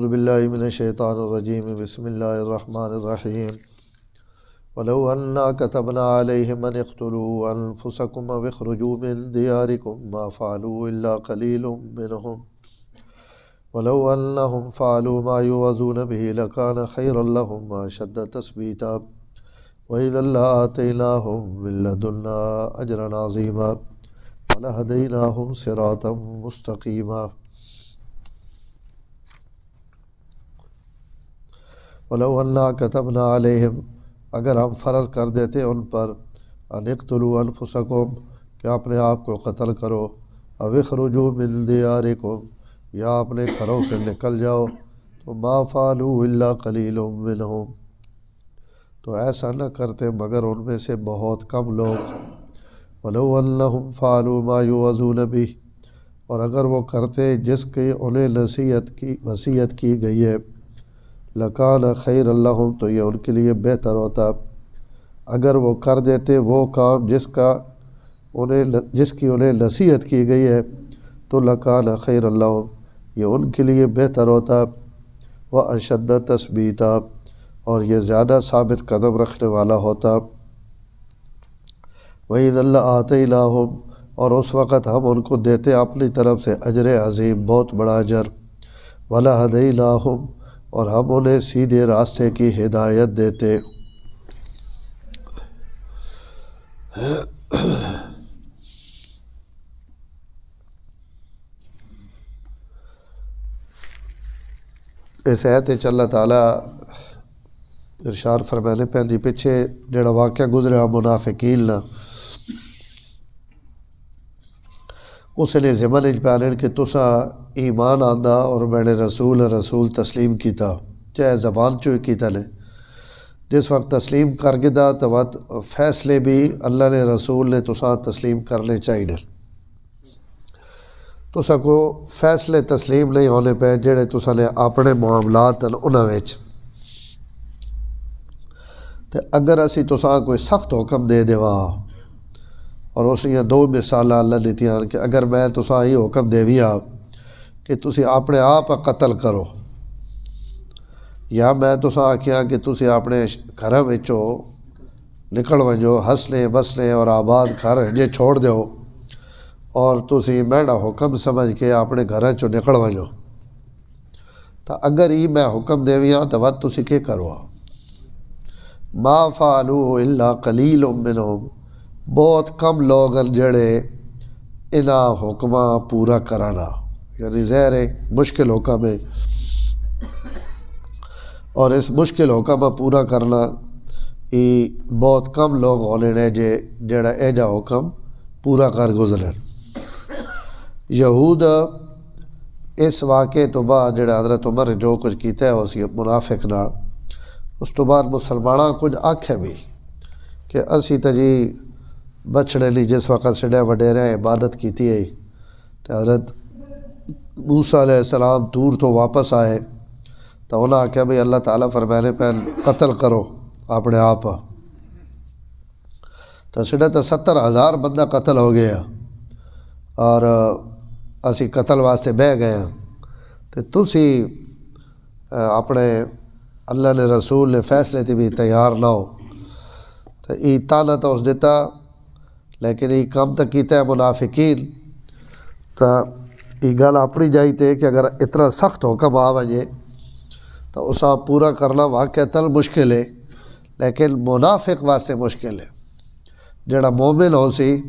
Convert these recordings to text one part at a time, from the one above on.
باللہ من الشیطان الرجیم بسم اللہ الرحمن الرحیم ولو انا كتبنا علیہم ان اقتلوا انفسکم او اخرجوا من دیارکم ما فعلوا الا قلیل منہم ولو انہم فعلوا ما یوعظون به لکان خیرا لهم واشد تثبیتا وإذا لآتیناہم من لدنا اجرا عظیما ولہدیناہم صراطا مستقیما وَلَوْ أَنَّا كَتَبْنَا عَلَيْهِمْ اگر ہم فرض کر دیتے ان پر أَنِ اقْتُلُوا أَنفُسَكُمْ کہ اپنے آپ کو قتل کرو أَوْ اخْرُجُوا مِن دِيَارِكُمْ یا اپنے گھروں سے نکل جاؤ تو مَا فَعَلُوا إِلَّا قَلِيلٌ مِّنْهُمْ تو ایسا نہ کرتے مگر ان میں سے بہت کم لوگ وَلَوْ أَنَّهُمْ فَعَلُوا مَا يُوعَظُونَ بِهِ اور اگر وہ کرتے جس کی انہیں وصیت کی گئی ہے لکان خیر اللہم تو یہ ان کے لیے بہتر ہوتا اگر وہ کر دیتے وہ کام جس کی انہیں نصیحت کی گئی ہے تو لکان خیر اللہم یہ ان کے لیے بہتر ہوتا واشد تثبیتا اور یہ زیادہ ثابت قدم رکھنے والا ہوتا وَإِذًا لَآتَيْنَاهُمْ اور اس وقت ہم ان کو دیتے اپنی طرف سے اجر عظیم بہت بڑا اجر وَلَهَدَيْنَاهُمْ اور ہم انہیں سیدھے راستے کی ہدایت دیتے اس آیت وچ اللہ تعالیٰ ارشاد فرمانے پہ پیچھے جڑا واقعہ گزرا منافقین نا اس نے ضمن بیان کہ تسا ایمان آندا اور میں نے رسول تسلیم کیتا چاہے زبان چوئی کیتا نے جس وقت تسلیم کر گیا تو وقت فیصلے بھی اللہ نے رسول نے تسا تسلیم کرنے چاہیے تسا کو فیصلے تسلیم نہیں ہونے پہ جڑے تسا نے اپنے معاملات انہاں وچ تے اگر اسی تسا کوئی سخت حکم دے دیوا اور اس نے دو مثال اللہ دیتیاں کہ اگر میں تسا یہ حکم دیویا کہ تسی اپنے آپ قتل کرو یا میں تسا آکھیا کہ تسی اپنے گھر وچوں نکل ونجو ہسنے بسنے اور آباد گھر جے چھوڑ دیو اور تسی میرا حکم سمجھ کے اپنے گھر چوں نکل ونجو تو اگر ہی میں حکم دیویا تو وقت تسی کے کرو ما فعلوه الا قلیل منہم بہت کم لوگ جڑے انہا حکمہ پورا کرانا یعنی ظاہر ہے مشکل حکم ہے اور اس مشکل حکم پورا کرنا یہ بہت کم لوگ ہونے نے جڑا ایجا حکم پورا کر گزرن یہود اس واقعے تو بعد جڑا حضرت عمر جو کچھ کیتا ہے اسی منافق نال اس تو بعد مسلمانہ کچھ آکھے بھی کہ اسی تجی بچڑے لی جس وقت سڑے وڈیرے عبادت کیتی ہے تو حضرت موسیٰ علیہ السلام دور تو واپس آئے تو انہوں نے کہا بھئی اللہ تعالیٰ فرمانے پہ قتل کرو اپنے آپ تو سڑے تو 70,000 بندہ قتل ہو گیا اور اسی قتل واسطے بہ گئے تو تسی اپنے اللہ نے رسول نے فیصلے تھی بھی تیار نہ ہو تو یہ تانا تو اس دیتا لیکن یہ کام تک کیتا ہے منافقین تو یہ گل اپنی جائی تے کہ اگر اتنا سخت حکم آ وجے تو اسا پورا کرنا واقعتاً مشکل ہے لیکن منافق واسطے مشکل ہے جڑا مومن ہو سی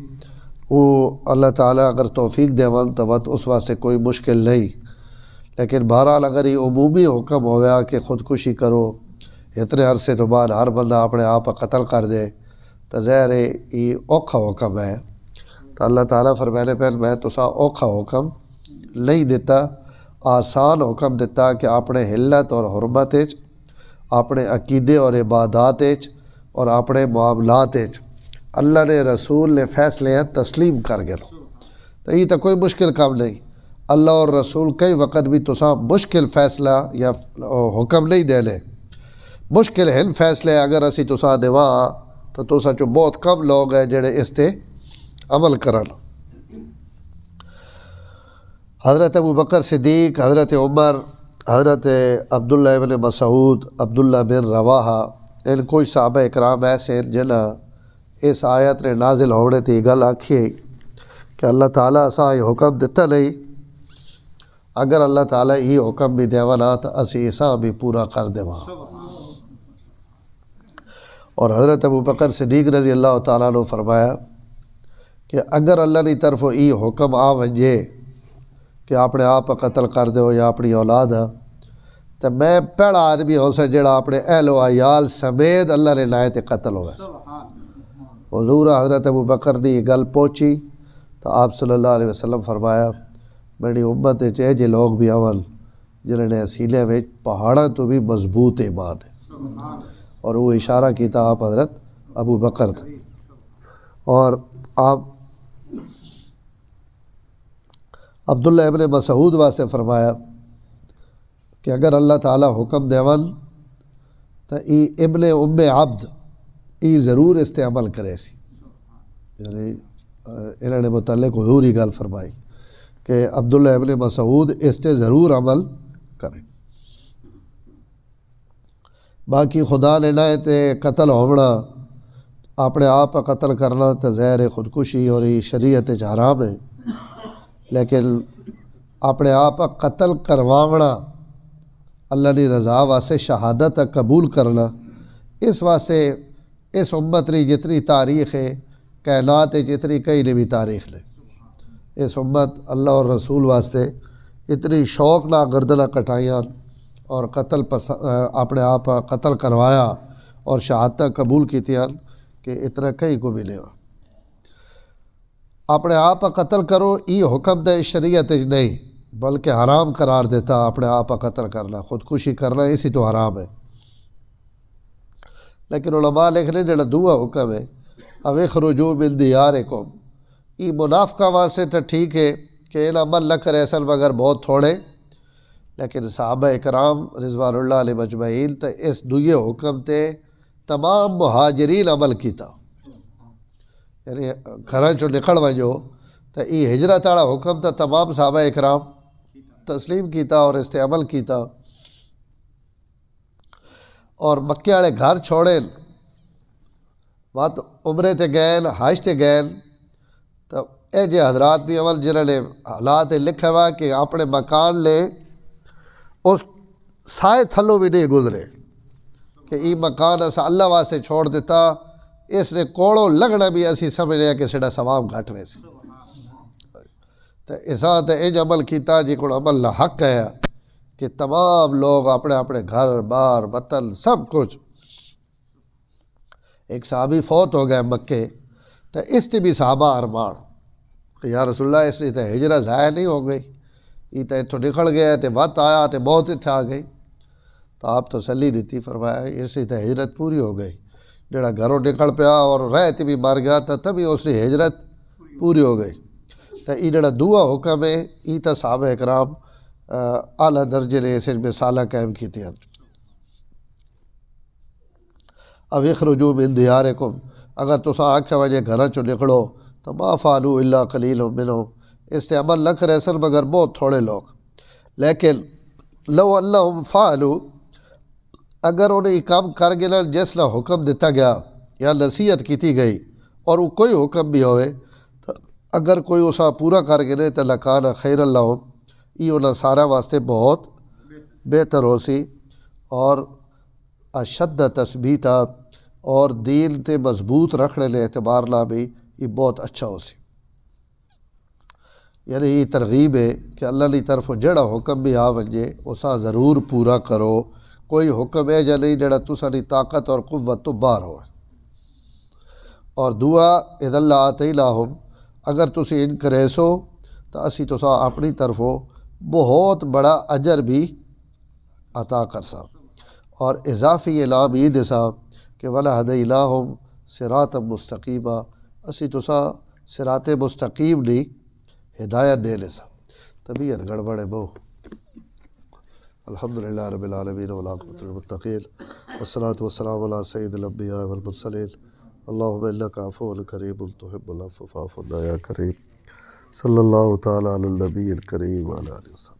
وہ اللہ تعالیٰ اگر توفیق دے ون تو وقت اس واسطے کوئی مشکل نہیں لیکن بہرحال اگر یہ عمومی حکم ہویا کہ خودکشی کرو اتنے عرصے تو بعد ہر بندہ اپنے آپ قتل کر دے تو ظاہر ہے یہ اوکھا حکم ہے تو اللہ تعالیٰ فرمانے پہ میں تسا اوکھا حکم نہیں دیتا آسان حکم دیتا کہ اپنے حلت اور حرمت اپنے عقیدے اور عبادات اور اپنے معاملات اللہ نے رسول نے فیصلے تسلیم کر گئے تو یہ تو کوئی مشکل کام نہیں اللہ اور رسول کئی وقت بھی تسا مشکل فیصلہ یا حکم نہیں دینے مشکل ہن فیصلے اگر اسی تسا دیوا تو تسا جو بہت کم لوگ ہیں جڑے اس تے عمل کرن حضرت ابو بکر صدیق حضرت عمر حضرت عبداللہ ابن مسعود، عبداللہ بن رواحہ، ان کچھ صحابہ اکرام ایسے ہیں جنہاں اس آیت نے نازل ہونے تھی گل آکھی کہ اللہ تعالیٰ اساں یہ حکم دیتا نہیں، اگر اللہ تعالیٰ یہ حکم بھی دیوا نا تو اسی اساں بھی پورا کر دیواں۔ اور حضرت ابو بکر صدیق رضی اللہ تعالیٰ نے فرمایا کہ اگر اللہ کی طرف یہ حکم آ ونجے کہ اپنے آپ قتل کر دیو یا اپنی اولاد تو میں پہلا آدمی ہو سا جڑا اپنے اہل و عیال سمیت اللہ نے لائے تے قتل ہوئے۔ حضور حضرت ابو بکر نے یہ گل پہنچی تو آپ صلی اللہ علیہ وسلم فرمایا میری امت چاہے جے لوگ بھی آون جنہوں نے سینے میں پہاڑوں تو بھی مضبوط ایمان ہے، اور وہ اشارہ کیتا آپ حضرت ابو بکر تھے۔ اور آپ عبداللہ ابن مسعود واسطے فرمایا کہ اگر اللہ تعالیٰ حکم دیون تو ای ابن ام عبد ای ضرور اس تے عمل کرے سی، یعنی انہوں نے متعلق حضور ہی گل فرمائی کہ عبداللہ ابن مسعود اس تے ضرور عمل کرے۔ باقی خدا نے نہ تے قتل ہونا، اپنے آپ قتل کرنا تو ظاہر خودکشی اور شریعت حرام ہے، لیکن اپنے آپ قتل کرواونا اللہ کی رضا واسطے شہادت قبول کرنا، اس واسطے اس امت کی جتنی تاریخ ہے کائنات جتنی کئی نے بھی تاریخ لے، اس امت اللہ اور رسول واسطے اتنی شوق نہ گردنہ کٹائیاں اور قتل اپنے آپ قتل کروایا اور شہادت قبول کیتیاں کہ اتنا کئی کو بھی نہیں۔ اپنے آپ قتل کرو یہ حکم دے شریعت نہیں بلکہ حرام قرار دیتا اپنے آپ قتل کرنا، خودکشی کرنا اسی تو حرام ہے۔ لیکن علماء لکھ رہے جڑا دوسرا حکم ہے اخرجوا من دیارکم، یہ منافقہ واسطے تو ٹھیک ہے کہ ان عمل نہ کرے اصل مگر بہت تھوڑے، لیکن صحابہ اکرام رضوان اللہ علیہ مجمعین تو اس دوئے حکم تے تمام مہاجرین عمل کیتا، یعنی گھراں چوں نکل ونجو تو یہ ہجرت والا حکم تو تمام صحابہ اکرام تسلیم کیتا اور اس تے عمل کیتا، اور مکے والے گھر چھوڑے بات عمرے تے گئے حج تے گئے تو اے جے حضرات بھی عمل جنہوں نے حالات لکھا ہوا کہ اپنے مکان لے اس سائے تھلو بھی نہیں گزرے کہ یہ مکان اسا اللہ واسطے چھوڑ دیتا، اس نے کوڑوں لگنا بھی اسی سمجھ رہے کہ سڑا ثواب گھٹ ویسی، تو اساں تے انج عمل کیتا جی کو عمل نہ حق ہے کہ تمام لوگ اپنے اپنے گھر بار وطن سب کچھ۔ ایک صحابی فوت ہو گئے مکے تو اس تے بھی صحابہ ارمان کہ یا رسول اللہ اس لیے تو ہجرت ضائع نہیں ہو گئی، یہ تو اتوں نکل گیا تو وقت آیا تو بہت اتنے آ گئی، تو آپ تسلی دیتی فرمایا اس لیے تو ہجرت پوری ہو گئی، جڑا گھروں نکل پیا اور رہتے بھی مر گیا تو تبھی اس کی ہجرت پوری ہو گئی۔ تو یہ جڑا دوسرا حکم ہے یہ تو صحابہ اکرام اعلیٰ درجے نے اس مثالیں قائم کی تھیں۔ اب اخرجوا من دیارکم، اگر تساں آکھیا وجہ گھراں چوں نکلو تو ما فعلوا الا قلیل منہم، اس تے عمل نہ کرے سن مگر بہت تھوڑے لوگ، لیکن لو انہم فعلوا، اگر انہیں یہ کام کر گئے جس نہ حکم دیتا گیا یا نصیحت کیتی گئی اور وہ کوئی حکم بھی ہوئے تو اگر کوئی اسا پورا کر گئے تو لکان خیر لہم، یہ انہاں سارا واسطے بہت بہتر ہو سی، اور اشد تثبیتا اور دین تے مضبوط رکھنے لے اعتبار نہ بھی یہ بہت اچھا ہو سی۔ یعنی یہ ترغیب ہے کہ اللہ کی طرف جڑا حکم بھی آ ونجے اسا ضرور پورا کرو، کوئی حکم ہے جا نہیں جڑا تساں طاقت اور قوت تو باہر ہو۔ اور دعا اذا اللہ آتیناہم، اگر تسی ان کرے سو تو اسی تساں اپنی طرفوں بہت بڑا اجر بھی عطا کرسا، اور اضافی انعام یہ دسا کہ وَلَهَدَيْنَاهُمْ صِرَاطًا مُسْتَقِيمًا، اسی تساں صراط مستقیم دی ہدایت دے لیسا۔ طبیعت گڑبڑ ہے بہو۔ الحمدللہ رب العالمین والعاقبۃ للمتقین والصلاۃ والسلام علی سید الانبیاء والمرسلین اللہم انک عفو کریم تحب العفو فاعف عنا یا کریم۔ صلی اللہ تعالی علی النبی الکریم وعلی آلہ وسلم۔